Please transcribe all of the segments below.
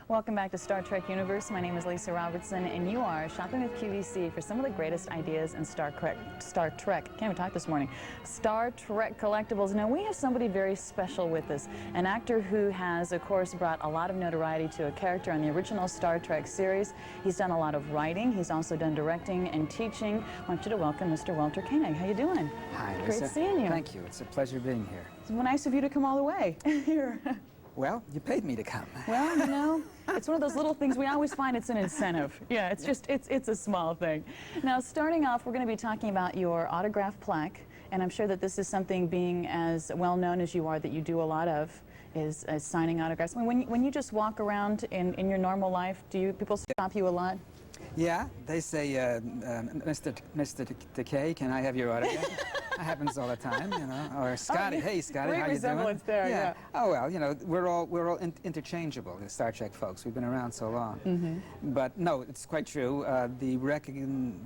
Welcome back to Star Trek Universe. My name is Lisa Robertson, and you are shopping with QVC for some of the greatest ideas in Star Trek. Can't even talk this morning. Star Trek collectibles. Now, we have somebody very special with us, an actor who has, of course, brought a lot of notoriety to a character on the original Star Trek series. He's done a lot of writing. He's also done directing and teaching. I want you to welcome Mr. Walter Koenig. How you doing? Hi, Lisa. Great seeing you. Thank you. It's a pleasure being here. It's nice of you to come all the way here. Well, you paid me to come. Well, you know, it's one of those little things. We always find it's an incentive. Yeah, it's just, it's a small thing. Now, starting off, we're going to be talking about your autograph plaque, and I'm sure that this is something, being as well known as you are, that you do a lot of, is signing autographs. I mean, when you just walk around in your normal life, people stop you a lot? Yeah, they say, Mr. Decay, can I have your autograph? That happens all the time, you know. Or Scotty, hey Scotty, how you doing? Great resemblance there, yeah. Oh well, you know, we're all interchangeable, the Star Trek folks. We've been around so long. Mm-hmm. But no, it's quite true. The recognition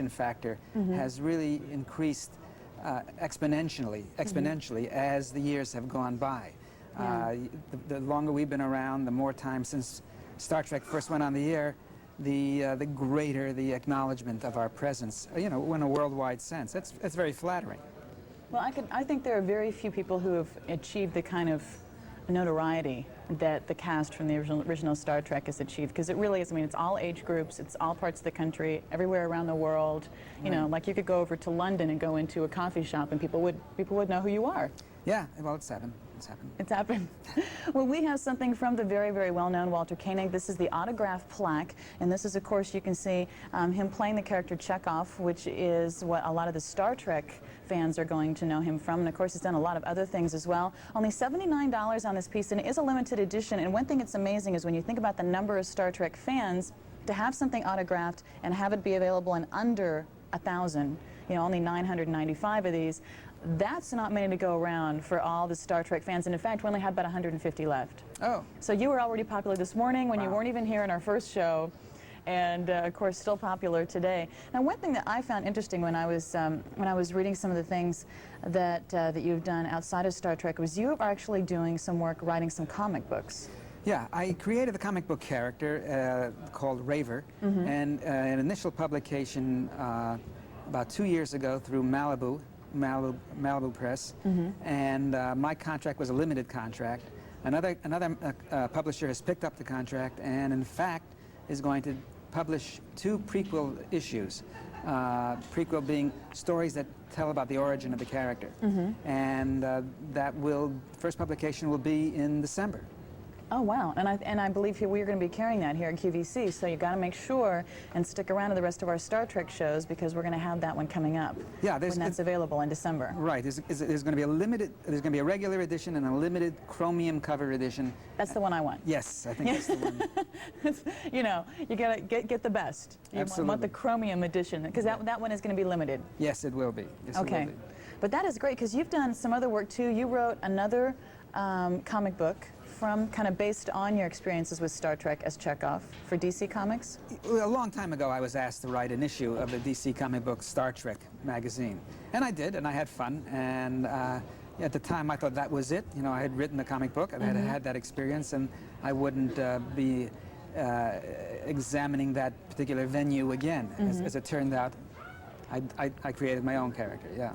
factor mm-hmm. has really increased exponentially as the years have gone by. Yeah. The longer we've been around, the more time since Star Trek first went on the air, the greater the acknowledgement of our presence, you know, in a worldwide sense. That's very flattering. Well, I think there are very few people who have achieved the kind of notoriety that the cast from the original Star Trek has achieved, because it really is. I mean, it's all age groups, it's all parts of the country, everywhere around the world. You know, like you could go over to London and go into a coffee shop, and people would know who you are. Yeah, well, it's happened. It's happened. Well, we have something from the very, very well-known Walter Koenig. This is the autograph plaque, and this is, of course, you can see him playing the character Chekhov, which is what a lot of the Star Trek fans are going to know him from. And, of course, he's done a lot of other things as well. Only $79 on this piece, and it is a limited edition. And one thing that's amazing is when you think about the number of Star Trek fans, to have something autographed and have it be available in under 1,000, you know, only 995 of these, that's not many to go around for all the Star Trek fans. And in fact, we only had about 150 left. Oh. So you were already popular this morning when wow. you weren't even here in our first show, and of course still popular today. Now, one thing that I found interesting when I was reading some of the things that you've done outside of Star Trek was you are actually doing some work writing some comic books. Yeah, I created a comic book character called Raver, mm-hmm. and an initial publication about 2 years ago through Malibu Press, mm-hmm. and my contract was a limited contract. Another publisher has picked up the contract and, in fact, is going to publish 2 prequel issues. Prequel being stories that tell about the origin of the character, mm-hmm. and first publication will be in December. Oh, wow. And I believe we're going to be carrying that here at QVC, so you've got to make sure and stick around to the rest of our Star Trek shows, because we're going to have that one coming up. Yeah, when that's available in December. Right. There's going to be a regular edition and a limited chromium cover edition. That's the one I want. Yes, I think that's the one. You know, you got to get the best. You Absolutely. Want the chromium edition, because that one is going to be limited. Yes, it will be. Yes, okay. It will be. But that is great, because you've done some other work, too. You wrote another comic book kind of based on your experiences with Star Trek as Chekhov for DC Comics? A long time ago, I was asked to write an issue of the DC comic book Star Trek magazine. And I did, and I had fun. And at the time, I thought that was it. You know, I had written the comic book, I mm-hmm. had that experience, and I wouldn't be examining that particular venue again. Mm-hmm. As it turned out, I created my own character, yeah.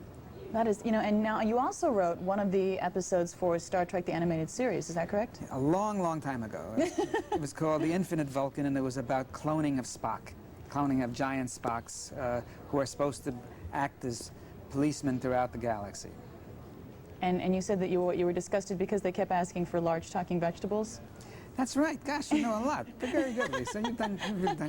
That is, you know, and now you also wrote one of the episodes for Star Trek, the animated series, is that correct? A long, long time ago. It was called The Infinite Vulcan, and it was about cloning of Spock, cloning of giant Spocks who are supposed to act as policemen throughout the galaxy. And you said that you were disgusted because they kept asking for large talking vegetables? That's right. Gosh, you know a lot. Very good, Lisa. You've done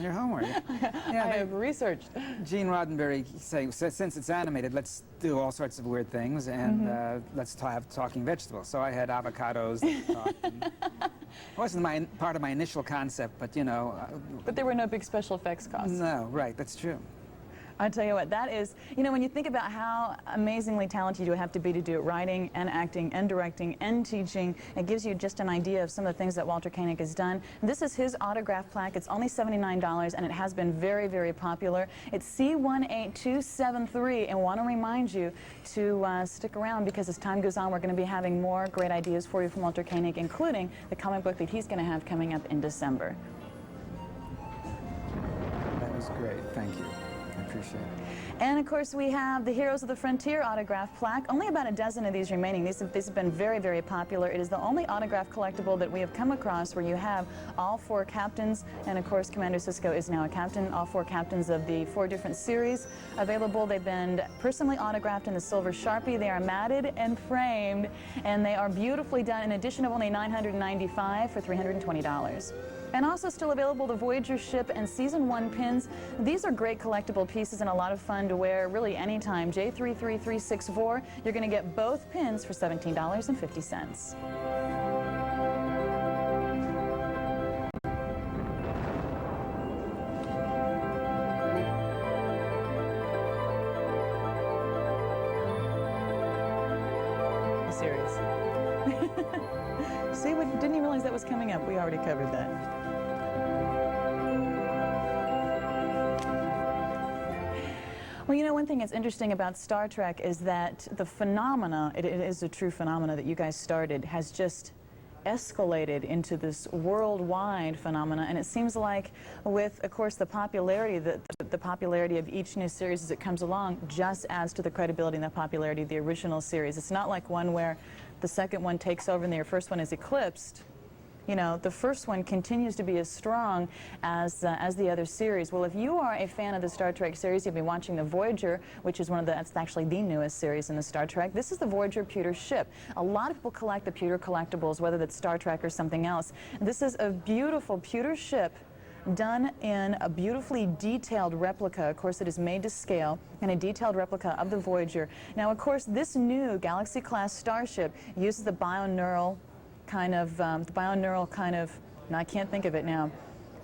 your homework. Yeah, I have researched. Gene Roddenberry saying, since it's animated, let's do all sorts of weird things, and mm-hmm. Let's have talking vegetables. So I had avocados that talked. It wasn't part of my initial concept, but you know. But there were no big special effects costs. No, right. That's true. I tell you what, that is, you know, when you think about how amazingly talented you have to be to do writing and acting and directing and teaching, it gives you just an idea of some of the things that Walter Koenig has done. This is his autograph plaque. It's only $79 and it has been very, very popular. It's C18273, and want to remind you to stick around because as time goes on, we're going to be having more great ideas for you from Walter Koenig, including the comic book that he's going to have coming up in December. That was great. Thank you. I appreciate it. And of course we have the Heroes of the Frontier autograph plaque. Only about a dozen of these remaining. These have been very, very popular. It is the only autograph collectible that we have come across where you have all 4 captains, and of course Commander Sisko is now a captain, all 4 captains of the 4 different series available. They've been personally autographed in the silver Sharpie. They are matted and framed, and they are beautifully done, in addition of only $995 for $320. And also still available, the Voyager ship and Season 1 pins. These are great collectible pieces and a lot of fun to wear really anytime. J33364, you're going to get both pins for $17.50. Series. See, we didn't even realize that was coming up. We already covered that. Well, you know, one thing that's interesting about Star Trek is that the phenomena, it is a true phenomena that you guys started, has just escalated into this worldwide phenomena, and it seems like with, of course, the popularity of each new series as it comes along just adds to the credibility and the popularity of the original series. It's not like one where the second one takes over and the first one is eclipsed. You know, the first one continues to be as strong as the other series. Well, if you are a fan of the Star Trek series, you'll be watching the Voyager, which is that's actually the newest series in the Star Trek. This is the Voyager pewter ship. A lot of people collect the pewter collectibles, whether that's Star Trek or something else. This is a beautiful pewter ship done in a beautifully detailed replica. Of course, it is made to scale, and a detailed replica of the Voyager. Now, of course, this new Galaxy-class starship uses the bioneural kind of, now I can't think of it now,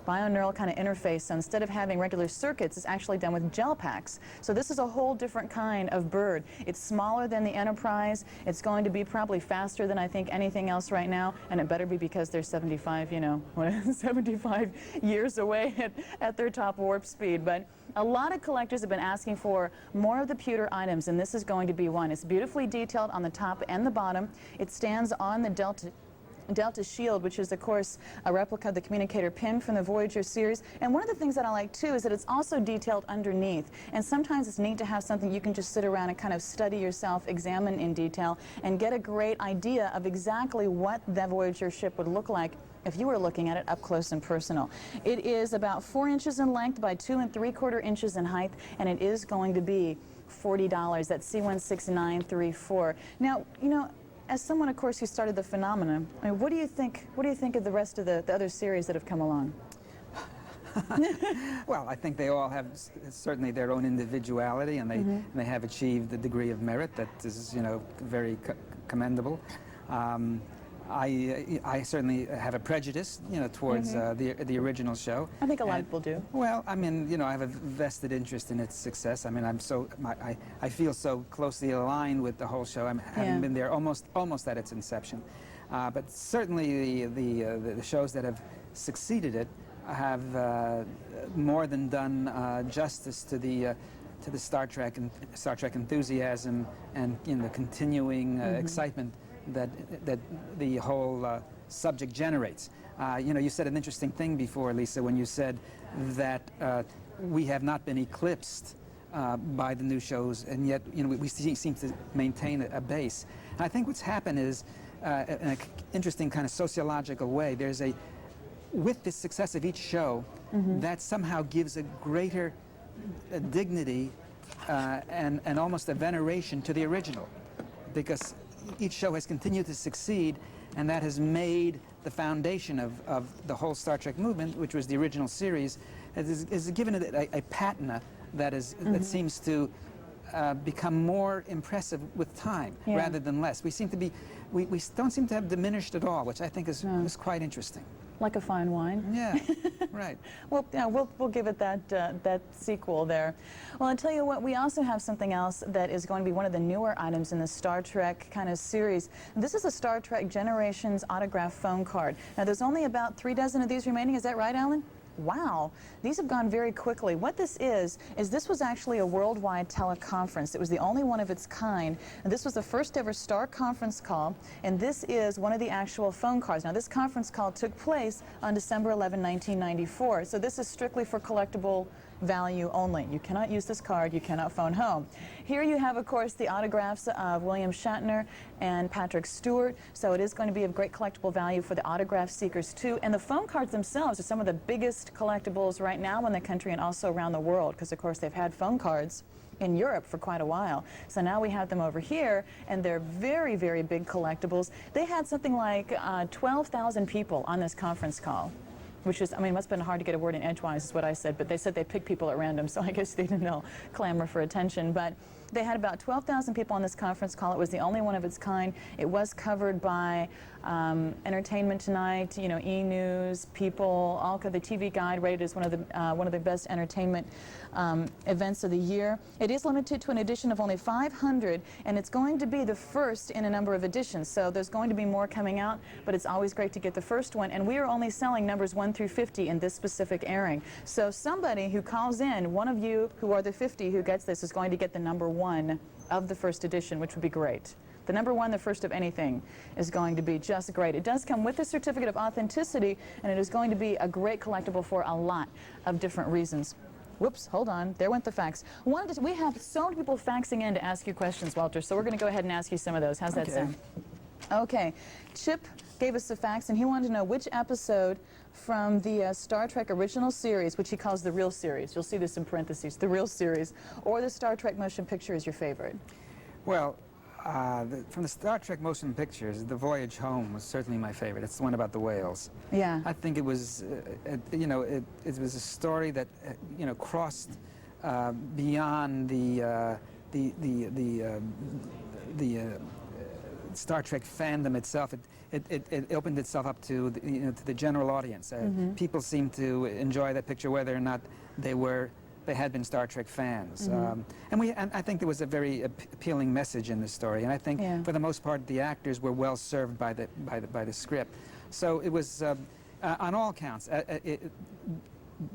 bioneural kind of interface. So instead of having regular circuits, it's actually done with gel packs. So this is a whole different kind of bird. It's smaller than the Enterprise. It's going to be probably faster than I think anything else right now, and it better be because they're 75, you know, 75 years away at their top warp speed. But a lot of collectors have been asking for more of the pewter items, and this is going to be one. It's beautifully detailed on the top and the bottom. It stands on the Delta shield, which is, of course, a replica of the communicator pin from the Voyager series. And one of the things that I like, too, is that it's also detailed underneath. And sometimes it's neat to have something you can just sit around and kind of study yourself, examine in detail, and get a great idea of exactly what the Voyager ship would look like if you were looking at it up close and personal. It is about 4 inches in length by 2 3/4 inches in height, and it is going to be $40. That's C16934. Now, you know, as someone, of course, who started the phenomenon, I mean, what do you think of the rest of the other series that have come along? Well, I think they all have certainly their own individuality, and they have achieved a degree of merit that is, you know, very commendable. I certainly have a prejudice, you know, towards the original show. I think a lot of people do. Well, I mean, you know, I have a vested interest in its success. I mean, I feel so closely aligned with the whole show. I having been there almost at its inception. But certainly the shows that have succeeded it have more than done justice to the Star Trek enthusiasm and, you know, the continuing excitement that the whole subject generates. You know, you said an interesting thing before, Lisa, when you said that we have not been eclipsed by the new shows, and yet, you know, we seem to maintain a base. And I think what's happened is, in an interesting kind of sociological way, with the success of each show, that somehow gives a greater dignity and almost a veneration to the original, because each show has continued to succeed, and that has made the foundation of the whole Star Trek movement, which was the original series, is given it a patina that seems to become more impressive with time rather than less. We seem to be, we don't seem to have diminished at all, which I think is quite interesting. Like a fine wine. Yeah, right. Well, yeah, we'll give it that sequel there. Well, I'll tell you what, we also have something else that is going to be one of the newer items in the Star Trek kind of series. This is a Star Trek Generations autograph phone card. Now, there's only about 3 dozen of these remaining. Is that right, Alan? Wow, these have gone very quickly. What this is this was actually a worldwide teleconference. It was the only one of its kind. And this was the first ever Star conference call, and this is one of the actual phone cards. Now, this conference call took place on December 11, 1994. So this is strictly for collectible value only. You cannot use this card, you cannot phone home. Here you have, of course, the autographs of William Shatner and Patrick Stewart, so it is going to be of great collectible value for the autograph seekers too. And the phone cards themselves are some of the biggest collectibles right now in the country and also around the world, because of course they've had phone cards in Europe for quite a while. So now we have them over here, and they're very, very big collectibles. They had something like 12,000 people on this conference call, which is, I mean, it must have been hard to get a word in edgewise, is what I said, but they said they picked people at random, so I guess they didn't know, clamor for attention. But they had about 12,000 people on this conference call. It was the only one of its kind. It was covered by Entertainment Tonight, you know, E! News, People, all the TV Guide rated as one of the best entertainment events of the year. It is limited to an edition of only 500, and it's going to be the first in a number of editions. So there's going to be more coming out, but it's always great to get the first one. And we are only selling numbers 1 through 50 in this specific airing. So somebody who calls in, one of you who are the 50 who gets this, is going to get the number 1 of the first edition, which would be great. The number 1, the first of anything, is going to be just great. It does come with a certificate of authenticity, and it is going to be a great collectible for a lot of different reasons. Whoops, hold on, there went the fax. We have so many people faxing in to ask you questions, Walter, so we're going to go ahead and ask you some of those. How's that sound? Okay, Chip gave us the fax, and he wanted to know which episode from the Star Trek original series, which he calls the real series, you'll see this in parentheses, the real series, or the Star Trek motion picture is your favorite. Well, from the Star Trek motion pictures, The Voyage Home was certainly my favorite. It's the one about the whales. Yeah. I think it was, you know, it was a story that, you know, crossed beyond the Star Trek fandom itself. It opened itself up to the, you know, to the general audience. People seemed to enjoy that picture whether or not they had been Star Trek fans. And I think there was a very appealing message in the story, and I think for the most part the actors were well served by the script. So it was on all counts,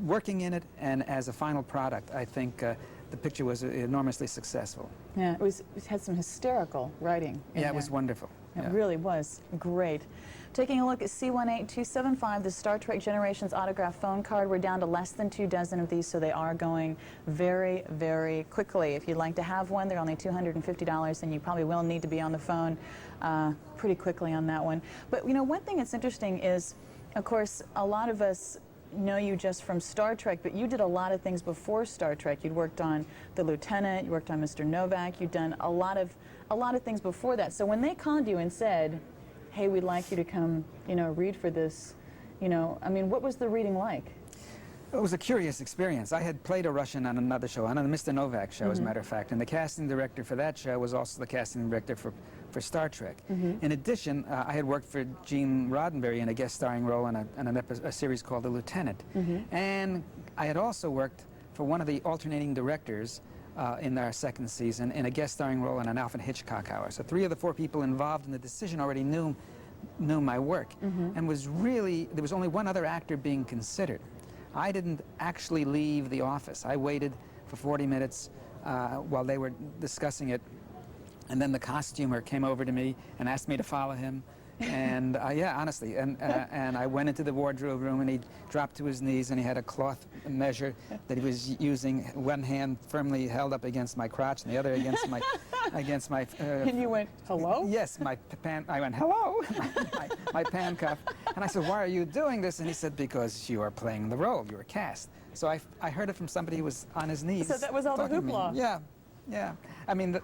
working in it and as a final product, I think the picture was enormously successful. Yeah, it had some hysterical writing in there. It was wonderful. It really was great. Taking a look at C18275, the Star Trek Generations autograph phone card. We're down to less than 2 dozen of these, so they are going very, very quickly. If you'd like to have one, they're only $250, and you probably will need to be on the phone pretty quickly on that one. But, you know, one thing that's interesting is, of course, a lot of us know you just from Star Trek, but you did a lot of things before Star Trek. You'd worked on The Lieutenant, you worked on Mr. Novak, you'd done a lot of things before that. So when they called you and said, hey, we'd like you to come, you know, read for this, you know, I mean, what was the reading like? It was a curious experience. I had played a Russian on another show, on the Mr. Novak show, as a matter of fact, and the casting director for that show was also the casting director for Star Trek. In addition, I had worked for Gene Roddenberry in a guest starring role on a series called The Lieutenant. And I had also worked for one of the alternating directors in our second season in a guest starring role in an Alfred Hitchcock hour. So 3 of the 4 people involved in the decision already knew my work. And was really, there was only one other actor being considered. I didn't actually leave the office. I waited for 40 minutes while they were discussing it, and then the costumer came over to me and asked me to follow him. And yeah, honestly, and I went into the wardrobe room, and he dropped to his knees, and he had a cloth measure that he was using, one hand firmly held up against my crotch and the other against my and you went, hello? Yes, I went, hello, my pan cuff. And I said, why are you doing this? And he said, because you are playing the role, you were cast. So I heard it from somebody who was on his knees. So that was all the hoopla. Yeah, yeah. I mean,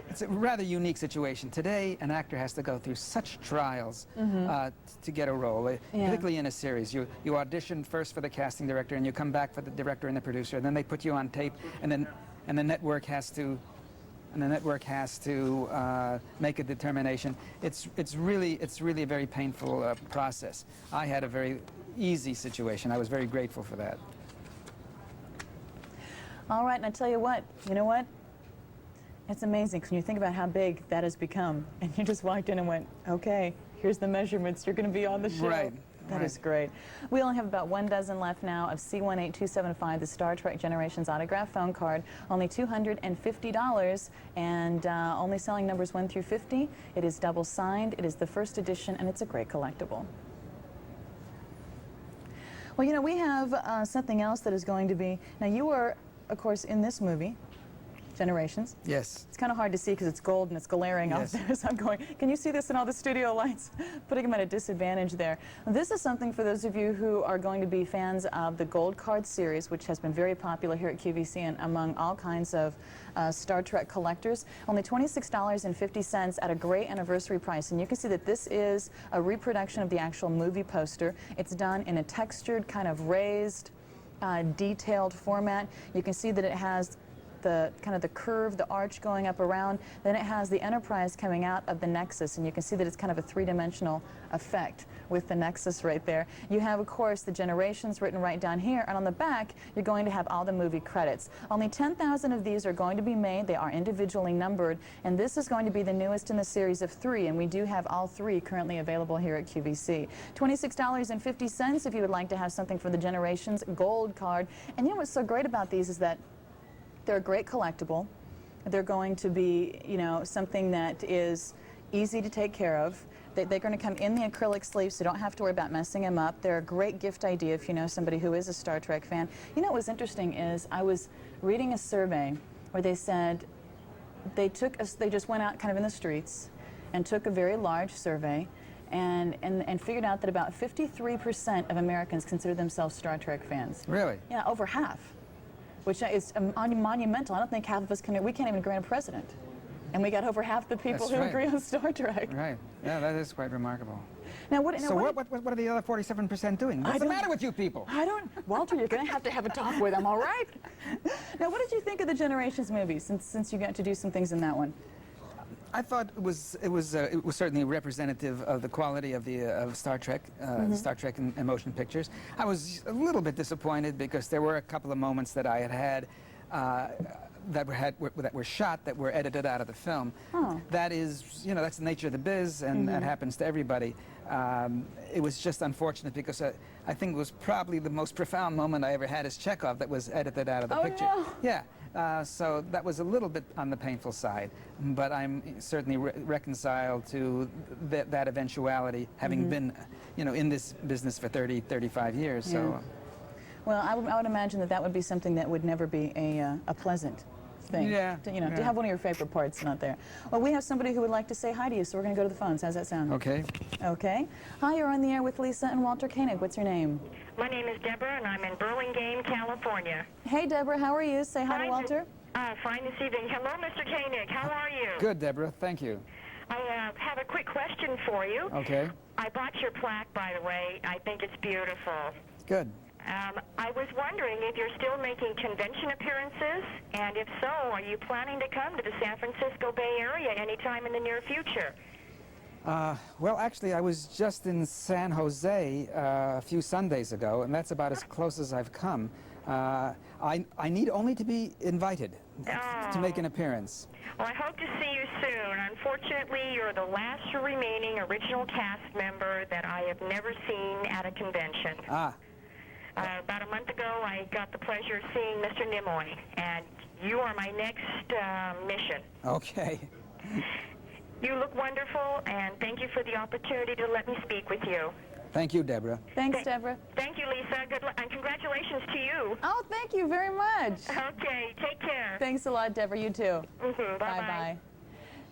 it's a rather unique situation. Today, an actor has to go through such trials to get a role, particularly in a series. You audition first for the casting director, and you come back for the director and the producer, and then they put you on tape, and then the network has to and the network has to make a determination. It's really a very painful process. I had a very easy situation. I was very grateful for that. All right, and I tell you what, it's amazing when you think about how big that has become, and you just walked in and went, okay, here's the measurements, you're going to be on the show. Right. That is great. We only have about 1 dozen left now of C18275, the Star Trek Generations autograph phone card. Only $250 and only selling numbers 1 through 50. It is double signed. It is the first edition, and it's a great collectible. Well, we have something else that is going to be, now you were, of course, in this movie, Generations. Yes. It's kind of hard to see because it's gold and it's glaring off there. So I'm going, can you see this in all the studio lights? Putting them at a disadvantage there. This is something for those of you who are going to be fans of the Gold Card series, which has been very popular here at QVC and among all kinds of Star Trek collectors. Only $26.50 at a great anniversary price. And you can see that this is a reproduction of the actual movie poster. It's done in a textured, kind of raised, detailed format. You can see that it has the kind of the curve, the arch going up around. Then it has the Enterprise coming out of the Nexus, and you can see that it's kind of a three-dimensional effect with the Nexus right there. You have, of course, the Generations written right down here, and on the back, you're going to have all the movie credits. Only 10,000 of these are going to be made. They are individually numbered, and this is going to be the newest in the series of 3, and we do have all 3 currently available here at QVC. $26.50 if you would like to have something for the Generations Gold Card. And you know what's so great about these is that they're a great collectible. They're going to be, something that is easy to take care of. They're going to come in the acrylic sleeves, so you don't have to worry about messing them up. They're a great gift idea if you know somebody who is a Star Trek fan. What was interesting is I was reading a survey where they said they just went out kind of in the streets and took a very large survey and figured out that about 53% of Americans consider themselves Star Trek fans. Really? Yeah, over half. Which is monumental. I don't think half of us we can't even grant a president. And we got over half the people who agree on Star Trek. Right. Yeah, that is quite remarkable. Now, what are the other 47% doing? What's the matter with you people? Walter, you're going to have a talk with them, all right? Now, what did you think of the Generations movie, since you got to do some things in that one? I thought it was certainly representative of the quality of Star Trek, Star Trek and motion pictures. I was a little bit disappointed because there were a couple of moments that I had that were shot that were edited out of the film. Oh. That is, that's the nature of the biz, and that happens to everybody. It was just unfortunate because I think it was probably the most profound moment I ever had as Chekhov that was edited out of the picture. No. Yeah. So that was a little bit on the painful side, but I'm certainly reconciled to that eventuality, having been, in this business for 35 years. Yeah. So, well, I would imagine that would be something that would never be a pleasant thing. Yeah. To have one of your favorite parts not there. Well, we have somebody who would like to say hi to you, so we're going to go to the phones. How's that sound? Okay. Okay. Hi, you're on the air with Lisa and Walter Koenig. What's your name? My name is Deborah, and I'm in Burlingame, California. Hey, Deborah, how are you? Say hi to Walter. Fine this evening. Hello, Mr. Koenig. How are you? Good, Deborah. Thank you. I have a quick question for you. Okay. I bought your plaque, by the way. I think it's beautiful. Good. I was wondering if you're still making convention appearances, and if so, are you planning to come to the San Francisco Bay Area anytime in the near future? Well, actually, I was just in San Jose a few Sundays ago, and that's about as close as I've come. I need only to be invited to make an appearance. Well, I hope to see you soon. Unfortunately, you're the last remaining original cast member that I have never seen at a convention. Ah. About a month ago, I got the pleasure of seeing Mr. Nimoy, and you are my next mission. Okay. You look wonderful, and thank you for the opportunity to let me speak with you. Thank you, Deborah. Thanks, Deborah. Thank you, Lisa. Good luck, and congratulations to you. Oh, thank you very much. Okay, take care. Thanks a lot, Deborah. You too. Mm-hmm. Bye-bye.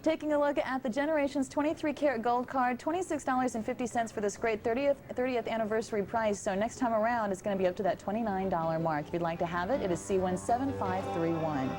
Taking a look at the Generations 23-karat gold card, $26.50 for this great 30th anniversary price. So next time around, it's going to be up to that $29 mark. If you'd like to have it, it is C17531.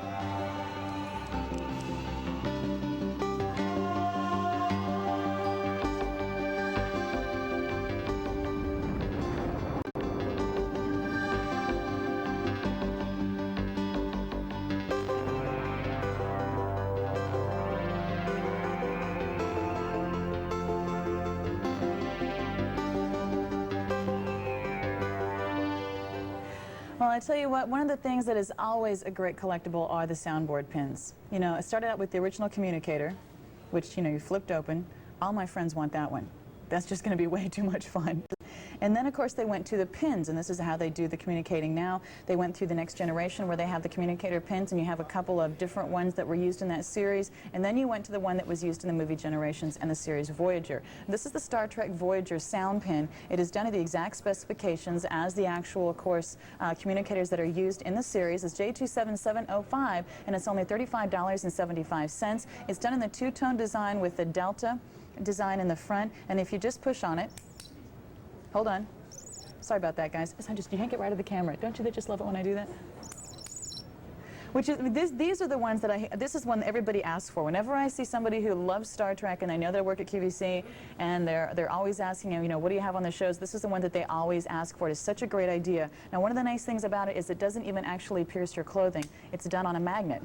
I tell you what, one of the things that is always a great collectible are the soundboard pins. You know, it started out with the original communicator, which, you know, you flipped open. All my friends want that one. That's just going to be way too much fun. And then, of course, they went to the pins, and this is how they do the communicating now. They went through the next generation where they have the communicator pins, and you have a couple of different ones that were used in that series. And then you went to the one that was used in the movie Generations and the series Voyager. This is the Star Trek Voyager sound pin. It is done to the exact specifications as the actual, of course, communicators that are used in the series. It's J27705, and it's only $35.75. It's done in the two-tone design with the Delta design in the front, and if you just push on it, hold on, sorry about that, guys. You can't get right of the camera. Don't you just love it when I do that? Which is, these are the ones that this is one that everybody asks for. Whenever I see somebody who loves Star Trek and I know they work at QVC and they're always asking, you know, what do you have on the shows? This is the one that they always ask for. It is such a great idea. Now, one of the nice things about it is it doesn't even actually pierce your clothing. It's done on a magnet.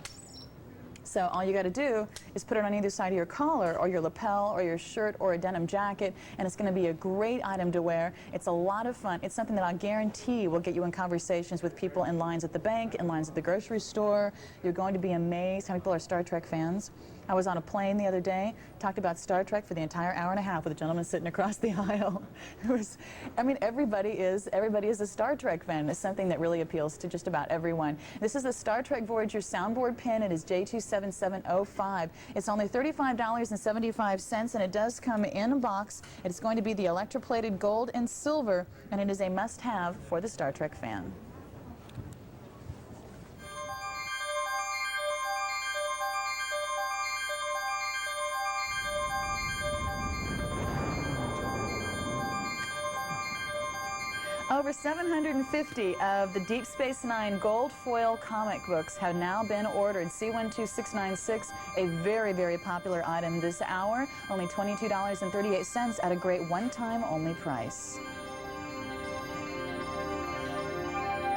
So all you got to do is put it on either side of your collar or your lapel or your shirt or a denim jacket, and it's going to be a great item to wear. It's a lot of fun. It's something that I guarantee will get you in conversations with people in lines at the bank, in lines at the grocery store. You're going to be amazed how many people are Star Trek fans. I was on a plane the other day, talked about Star Trek for the entire hour and a half with a gentleman sitting across the aisle. I mean, everybody is a Star Trek fan. It's something that really appeals to just about everyone. This is the Star Trek Voyager soundboard pin. It is J27705. It's only $35.75, and it does come in a box. It's going to be the electroplated gold and silver, and it is a must-have for the Star Trek fan. Over 750 of the Deep Space Nine gold foil comic books have now been ordered. C12696, a very, very popular item this hour. Only $22.38 at a great one-time only price.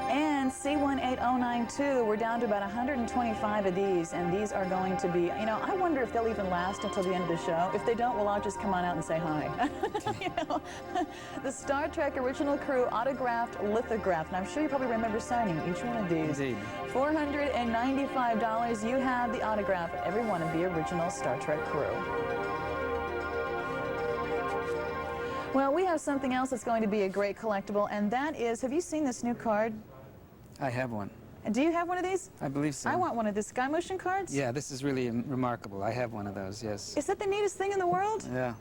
And C18092, we're down to about 125 of these, and these are going to be, you know, I wonder if they'll even last until the end of the show. If they don't, well, I'll just come on out and say hi. You know, the Star Trek Original Crew autographed lithograph, and I'm sure you probably remember signing each one of these. Indeed. $495, you have the autograph of every one of the original Star Trek crew. Well, we have something else that's going to be a great collectible, and that is, have you seen this new card? I have one. Do you have one of these? I believe so. I want one of the Sky Motion cards. Yeah, this is really remarkable. I have one of those, yes. Is that the neatest thing in the world? Yeah.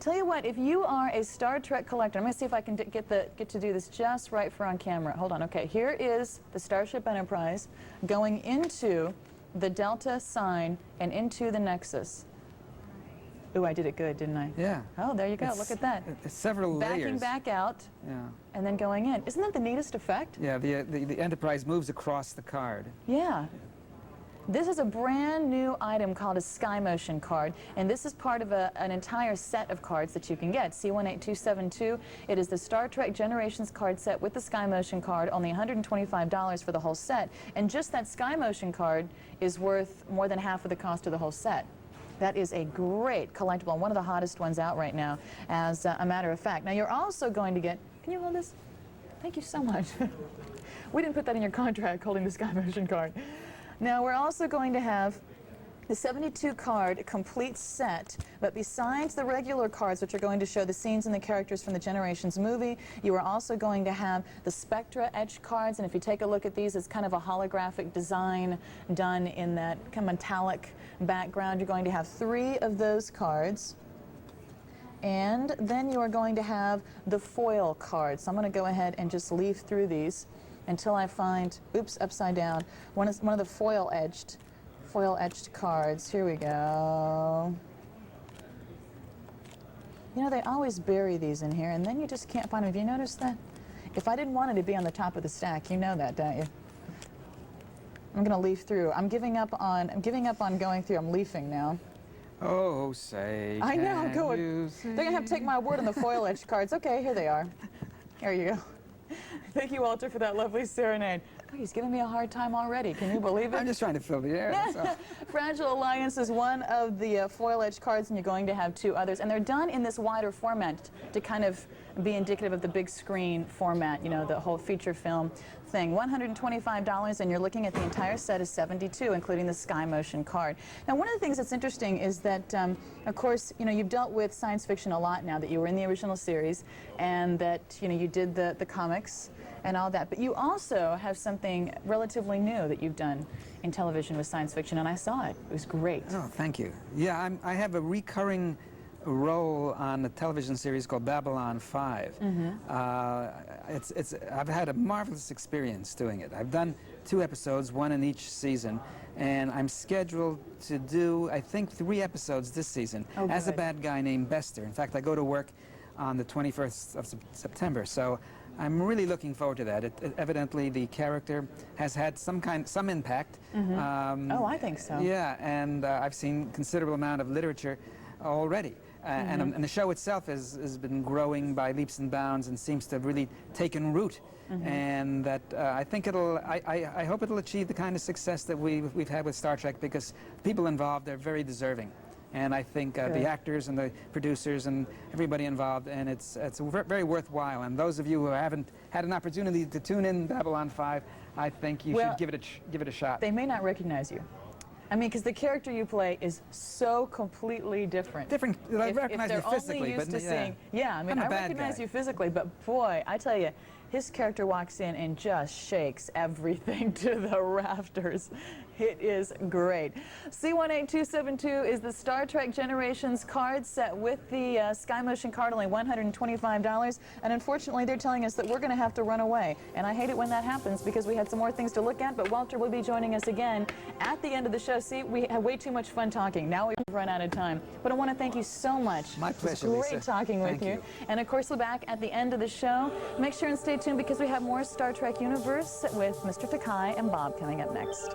Tell you what, if you are a Star Trek collector, I'm going to see if I can get to do this just right for on camera. Hold on. Okay, here is the Starship Enterprise going into the Delta sign and into the Nexus. Ooh, I did it good, didn't I? Yeah. Oh, there you go. Look at that. It's several layers. Backing back out. Yeah. And then going in. Isn't that the neatest effect? Yeah, the Enterprise moves across the card. Yeah. This is a brand new item called a Sky Motion card, and this is part of an entire set of cards that you can get. C18272, it is the Star Trek Generations card set with the Sky Motion card, only $125 for the whole set, and just that Sky Motion card is worth more than half of the cost of the whole set. That is a great collectible, and one of the hottest ones out right now, as a matter of fact. Now, you're also going to get, can you hold this? Thank you so much. We didn't put that in your contract, holding the Sky Motion card. Now, we're also going to have the 72 card complete set, but besides the regular cards, which are going to show the scenes and the characters from the Generations movie, you are also going to have the Spectra etched cards, and if you take a look at these, it's kind of a holographic design done in that kind of metallic background. You're going to have 3 of those cards. And then you are going to have the foil cards. So I'm going to go ahead and just leaf through these until I find, oops, upside down, one of the foil etched cards. Here we go. You know, they always bury these in here, and then you just can't find them. Have you noticed that? If I didn't want it to be on the top of the stack, you know that, don't you? I'm going to leaf through. I'm giving up on going through. I'm leafing now. Oh, say, I know, can you say? they're going to have to take my word on the foil etched cards. Okay, here they are. Here you go. Thank you, Walter, for that lovely serenade. Oh, he's giving me a hard time already. Can you believe it? I'm just trying to fill the air. That's all. Fragile Alliance is one of the foil edge cards, and you're going to have two others. And they're done in this wider format to kind of be indicative of the big screen format, you know, the whole feature film thing. $125, and you're looking at the entire set is $72, including the Sky Motion card. Now, one of the things that's interesting is that, of course, you know, you've dealt with science fiction a lot now that you were in the original series, and that, you know, you did the comics and all that. But you also have something relatively new that you've done in television with science fiction, and I saw it. It was great. Oh, thank you. Yeah, I have a recurring role on a television series called Babylon 5. I've had a marvelous experience doing it. I've done 2 episodes, 1 in each season, and I'm scheduled to do, I think, 3 episodes this season as a bad guy named Bester. In fact, I go to work on the 21st of September, so I'm really looking forward to that. Evidently, the character has had some impact. Oh, I think so. Yeah, and I've seen considerable amount of literature already. And the show itself has been growing by leaps and bounds and seems to have really taken root. And that I think I hope it'll achieve the kind of success that we've had with Star Trek, because people involved are very deserving. And I think the actors and the producers and everybody involved, and it's very worthwhile. And those of you who haven't had an opportunity to tune in Babylon 5, I think you should give it a shot. They may not recognize you. I mean, because the character you play is so completely different. I recognize you physically, only used but to seeing, I mean, I recognize you physically, but boy, I tell you, his character walks in and just shakes everything to the rafters. It is great. C18272 is the Star Trek Generations card set with the Sky Motion card, only $125. And unfortunately, they're telling us that we're going to have to run away. And I hate it when that happens, because we had some more things to look at. But Walter will be joining us again at the end of the show. See, we had way too much fun talking. Now we've run out of time. But I want to thank you so much. My pleasure, It was great Lisa. talking with you. And of course, we're back at the end of the show. Make sure and stay tuned, because we have more Star Trek Universe with Mr. Takai and Bob coming up next.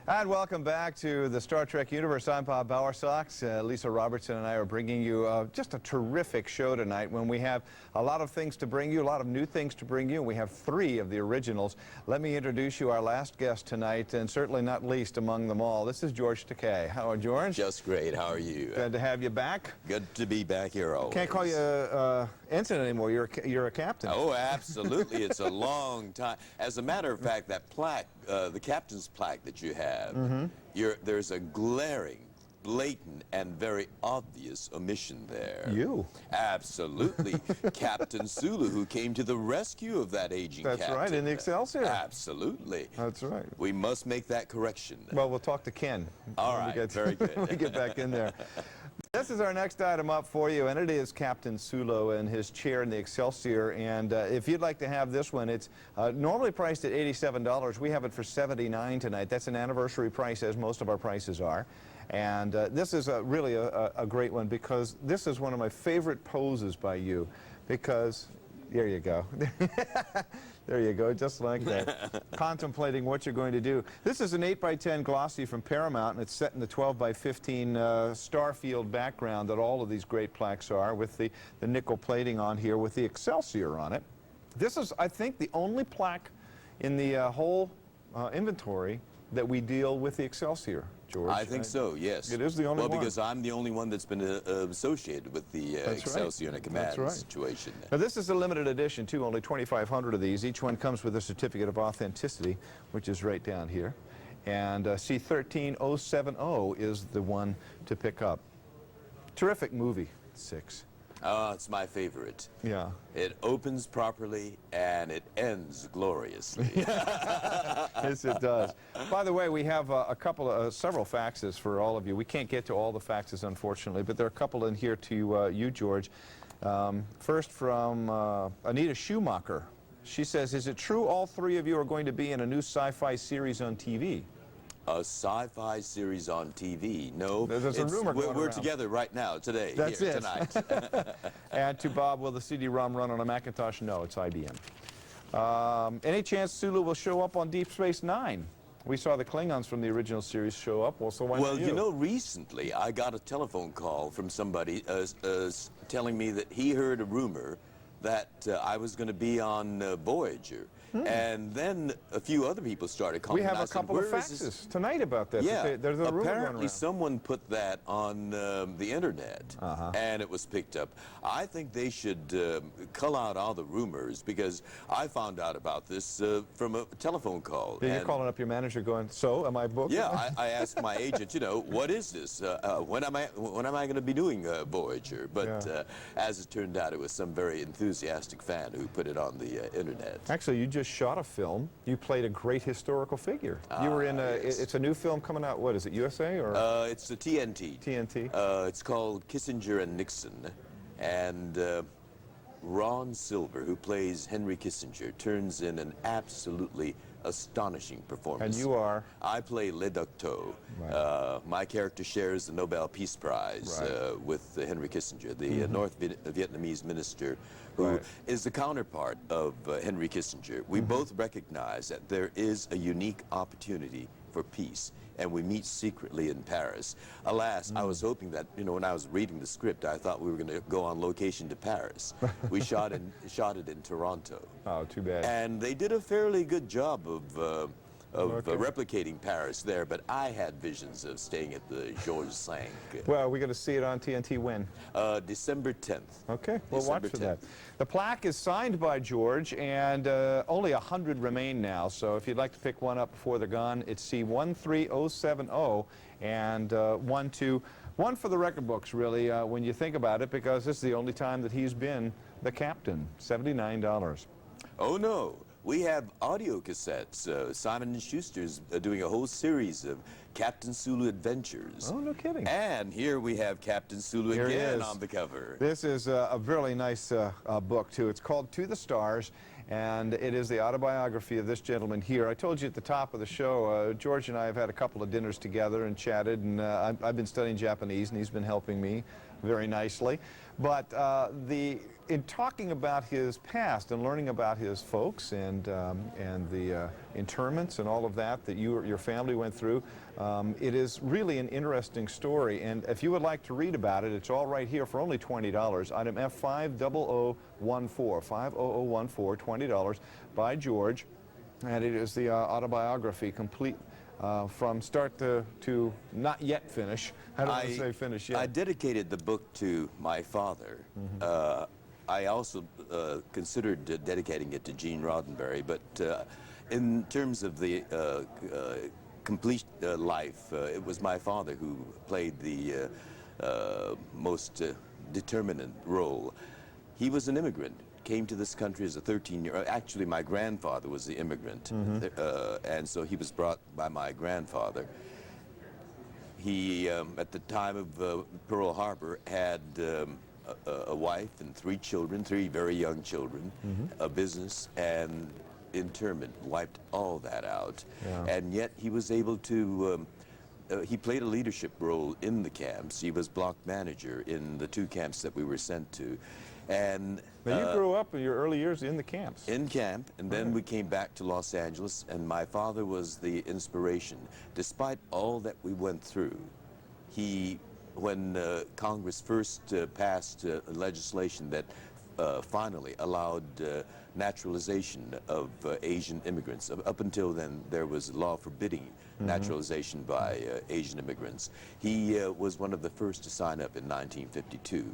And welcome back to the Star Trek Universe. I'm Bob Bowersox. Lisa Robertson and I are bringing you just a terrific show tonight, when we have a lot of things to bring you, a lot of new things to bring you, and we have 3 of the originals. Let me introduce you our last guest tonight, and certainly not least among them all. This is George Takei. How are you, George? Just great. How are you? Glad to have you back. Good to be back here always. Can't call you ensign anymore. You're a captain. Oh, absolutely. It's a long time. As a matter of fact, that plaque, the captain's plaque that you have, there's a glaring, blatant, and very obvious omission there. You? Absolutely. Captain Sulu, who came to the rescue of that aging captain. That's right, in the Excelsior. Absolutely. That's right. We must make that correction. Well, we'll talk to Ken. All right, very good. When we get back in there. This is our next item up for you, and it is Captain Sulu and his chair in the Excelsior. And if you'd like to have this one, it's normally priced at $87. We have it for $79 tonight. That's an anniversary price, as most of our prices are. And this is really a great one, because this is one of my favorite poses by you, because there you go. There you go, just like that. Contemplating what you're going to do. This is an 8x10 glossy from Paramount, and it's set in the 12x15 Starfield background that all of these great plaques are, with the nickel plating on here with the Excelsior on it. This is, I think, the only plaque in the whole inventory that we deal with the Excelsior, George. I think so, yes. It is the only one. Well, because I'm the only one that's been associated with the Excelsior in a command situation. Now, this is a limited edition, too, only 2,500 of these. Each one comes with a certificate of authenticity, which is right down here. And C13070 is the one to pick up. Terrific movie, 6. Oh, it's my favorite. Yeah. It opens properly and it ends gloriously. Yes, it does. By the way, we have several faxes for all of you. We can't get to all the faxes, unfortunately, but there are a couple in here to you, George. First from Anita Schumacher. She says, is it true all 3 of you are going to be in a new sci-fi series on TV? A sci-fi series on TV? No, there's a rumor going we're around. Together right now, today, That's here, it. tonight. And to Bob, will the CD-ROM run on a Macintosh? No, it's IBM. Any chance Sulu will show up on Deep Space Nine? We saw the Klingons from the original series show up. Well, so why not you know, recently I got a telephone call from somebody telling me that he heard a rumor that I was going to be on Voyager. And then a few other people started calling. We have and I a said, couple of "Where is this?" faxes tonight about that. Yeah, There's a rumor going apparently around. someone put that on the internet, and it was picked up. I think they should cull out all the rumors, because I found out about this from a telephone call. Yeah, you're and calling up your manager going, so, am I booked? yeah, I asked my agent, you know, what is this? When am I going to be doing Voyager? But Yeah. as it turned out, it was some very enthusiastic fan who put it on the internet. Actually, you just shot a film. You played a great historical figure. You were in a, yes. it's a new film coming out, what is it, USA or It's the TNT. TNT? It's called Kissinger and Nixon, and Ron Silver, who plays Henry Kissinger, turns in an absolutely astonishing performance. And you are? I play Le Docteur. Right. My character shares the Nobel Peace Prize Right. with Henry Kissinger, the North Vietnamese minister, who is the counterpart of Henry Kissinger. We both recognize that there is a unique opportunity for peace, and we meet secretly in Paris. Alas, I was hoping that, you know, when I was reading the script, I thought we were going to go on location to Paris. We shot it in Toronto. Oh, too bad. And they did a fairly good job of Okay. replicating Paris there, but I had visions of staying at the Georges V. Well, we're going to see it on TNT when? December 10th. Okay, we'll watch December for that. 10th. The plaque is signed by George, and only 100 remain now. So if you'd like to pick one up before they're gone, it's C13070 and 121 for the record books, really, when you think about it, because this is the only time that he's been the captain. $79. Oh no, we have audio cassettes. Simon & Schuster's doing a whole series of Captain Sulu adventures. Oh, no kidding. And here we have Captain Sulu Here he again is. on the cover. This is a really nice book, too. It's called To the Stars, and it is the autobiography of this gentleman here. I told you at the top of the show, George and I have had a couple of dinners together and chatted, and I've been studying Japanese, and he's been helping me very nicely. But in talking about his past and learning about his folks and the interments and all of that your family went through, it is really an interesting story. And if you would like to read about it, it's all right here for only $20. Item F50014, 50014, $20 by George. And it is the autobiography, complete from start to not yet finish. I don't want to say finish yet. I dedicated the book to my father. I also considered dedicating it to Gene Roddenberry, but in terms of the complete life, it was my father who played the most determinant role. He was an immigrant, came to this country as a 13-year-old. Actually, my grandfather was the immigrant, and so he was brought by my grandfather. He, at the time of Pearl Harbor, had a wife and 3 children, 3 very young children, a business, and internment wiped all that out. Yeah. And yet he was able to, he played a leadership role in the camps. He was block manager in the 2 camps that we were sent to. And now, you grew up in your early years in the camps. in camp, and then we came back to Los Angeles, and my father was the inspiration. Despite all that we went through, when Congress first passed legislation that finally allowed naturalization of Asian immigrants. Up until then, there was a law forbidding naturalization by Asian immigrants. He was one of the first to sign up in 1952.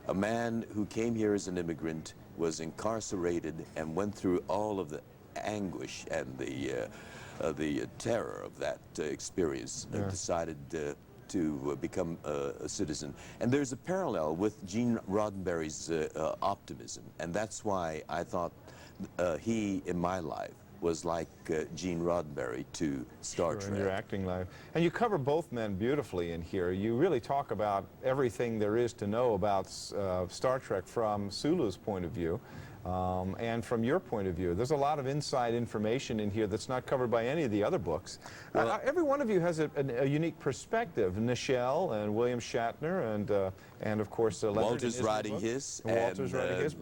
A man who came here as an immigrant, was incarcerated, and went through all of the anguish and the terror of that experience, decided to become a citizen. And there's a parallel with Gene Roddenberry's optimism, and that's why I thought he, in my life, was like Gene Roddenberry to Star Trek. In your acting life. And you cover both men beautifully in here. You really talk about everything there is to know about Star Trek from Sulu's point of view. And from your point of view. There's a lot of inside information in here that's not covered by any of the other books. Well, every one of you has a unique perspective. Nichelle and William Shatner and of course Leonard. Walter's writing his, and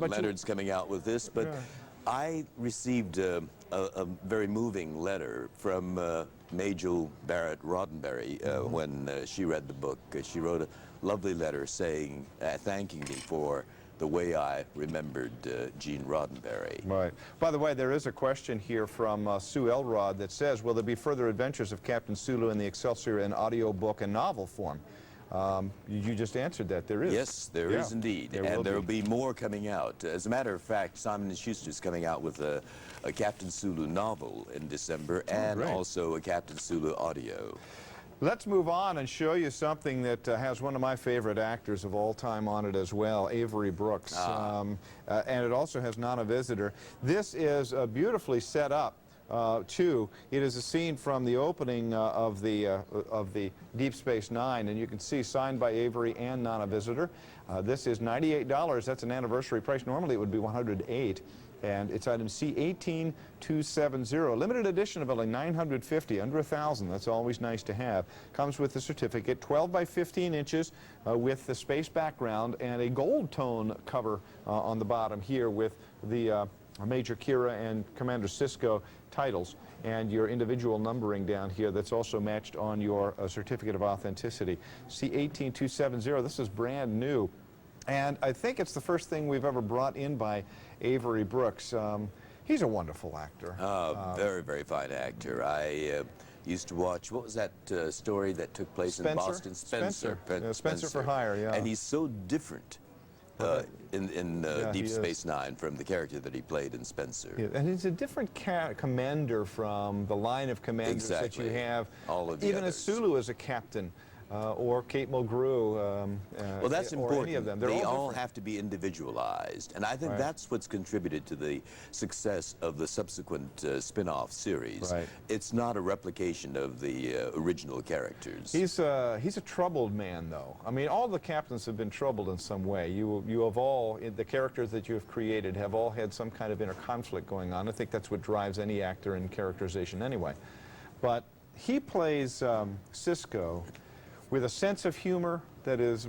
Leonard's coming out with this. But I received a very moving letter from Majel Barrett Roddenberry when she read the book. She wrote a lovely letter saying, thanking me for the way I remembered Gene Roddenberry. Right. By the way, there is a question here from Sue Elrod that says, will there be further adventures of Captain Sulu in the Excelsior in audio book and novel form? You just answered that. There is. Yes, there is indeed. And there will be more coming out. As a matter of fact, Simon & Schuster is coming out with a Captain Sulu novel in December and also a Captain Sulu audio. Let's move on and show you something that has one of my favorite actors of all time on it as well, Avery Brooks. And it also has Nana Visitor. This is beautifully set up. Too. It is a scene from the opening of the Deep Space Nine, and you can see signed by Avery and Nana Visitor. This is $98. That's an anniversary price. Normally it would be $108, and it's item C18270. Limited edition of only 950, under 1,000. That's always nice to have. Comes with the certificate, 12 by 15 inches with the space background and a gold tone cover on the bottom here with the Major Kira and Commander Sisko titles and your individual numbering down here that's also matched on your certificate of authenticity. C18270, this is brand new. And I think it's the first thing we've ever brought in by Avery Brooks. He's a wonderful actor. Very, very fine actor. I used to watch, what was that story that took place in Boston? Spencer for Hire, yeah. And he's so different in Deep Space Nine from the character that he played in Spencer. Yeah, and he's a different commander from the line of commanders that you have. All of the even others. as Sulu as a captain. Or Kate Mulgrew, well, that's important. Or any of them. They all have to be individualized, and I think that's what's contributed to the success of the subsequent spin-off series. Right. It's not a replication of the original characters. He's a troubled man, though. I mean, all the captains have been troubled in some way. You have all, the characters that you have created have all had some kind of inner conflict going on. I think that's what drives any actor in characterization anyway. But he plays Sisko with a sense of humor that is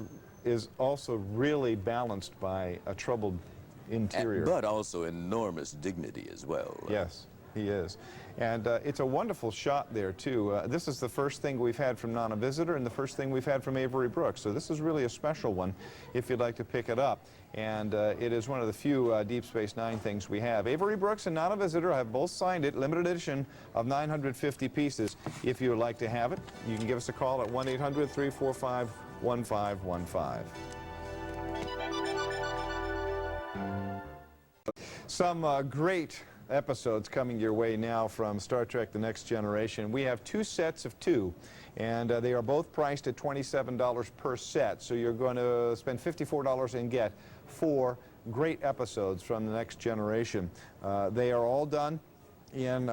also really balanced by a troubled interior. But also enormous dignity as well. Yes, he is. And it's a wonderful shot there, too. This is the first thing we've had from Nana Visitor and the first thing we've had from Avery Brooks. So this is really a special one if you'd like to pick it up. And it is one of the few Deep Space Nine things we have. Avery Brooks and Nana Visitor have both signed it, limited edition of 950 pieces. If you would like to have it, you can give us a call at 1-800-345-1515. Some great episodes coming your way now from Star Trek The Next Generation. We have two sets of two, and they are both priced at $27 per set. So you're going to spend $54 and get 4 great episodes from The Next Generation. They are all done in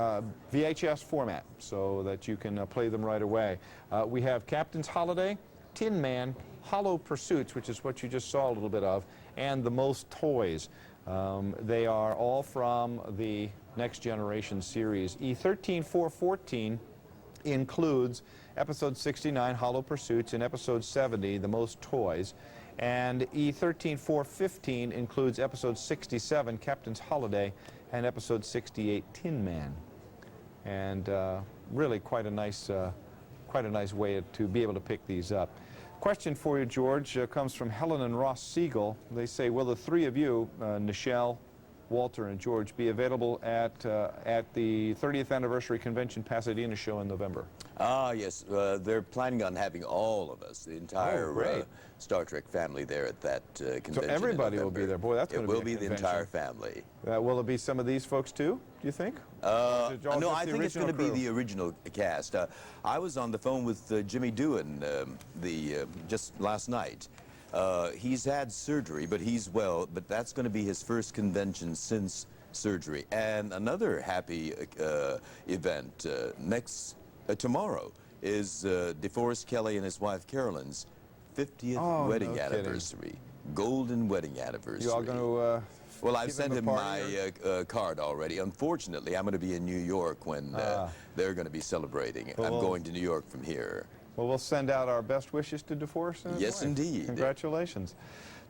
VHS format so that you can play them right away. We have Captain's Holiday, Tin Man, Hollow Pursuits, which is what you just saw a little bit of, and The Most Toys. They are all from the Next Generation series. E13414 includes Episode 69, Hollow Pursuits, and Episode 70, The Most Toys. And E13415 includes Episode 67, Captain's Holiday, and Episode 68, Tin Man. And really quite a nice way to be able to pick these up. Question for you, George, comes from Helen and Ross Siegel. They say, will the three of you, Nichelle, Walter, and George, be available at the 30th Anniversary Convention Pasadena show in November? Yes. They're planning on having all of us, the entire Star Trek family there at that convention. So everybody will be there. Boy, that's going to be a It will be the entire family. Will it be some of these folks, too, do you think? No, I think it's going to be the original cast. I was on the phone with Jimmy Doohan just last night. He's had surgery, but he's well. But that's going to be his first convention since surgery. And another happy event tomorrow is DeForest Kelley and his wife Carolyn's 50th wedding anniversary, golden wedding anniversary. You all going to? Well, I've sent him my card already. Unfortunately, I'm going to be in New York when they're going to be celebrating. I'm going to New York from here. Well, we'll send out our best wishes to DeForest and his Yes, wife. indeed. Congratulations.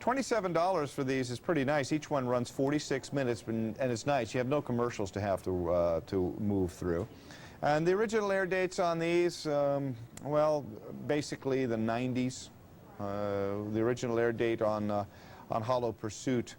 $27 for these is pretty nice. Each one runs 46 minutes, and it's nice. You have no commercials to have to move through. And the original air dates on these, well, basically the 90s. The original air date on on Hollow Pursuit.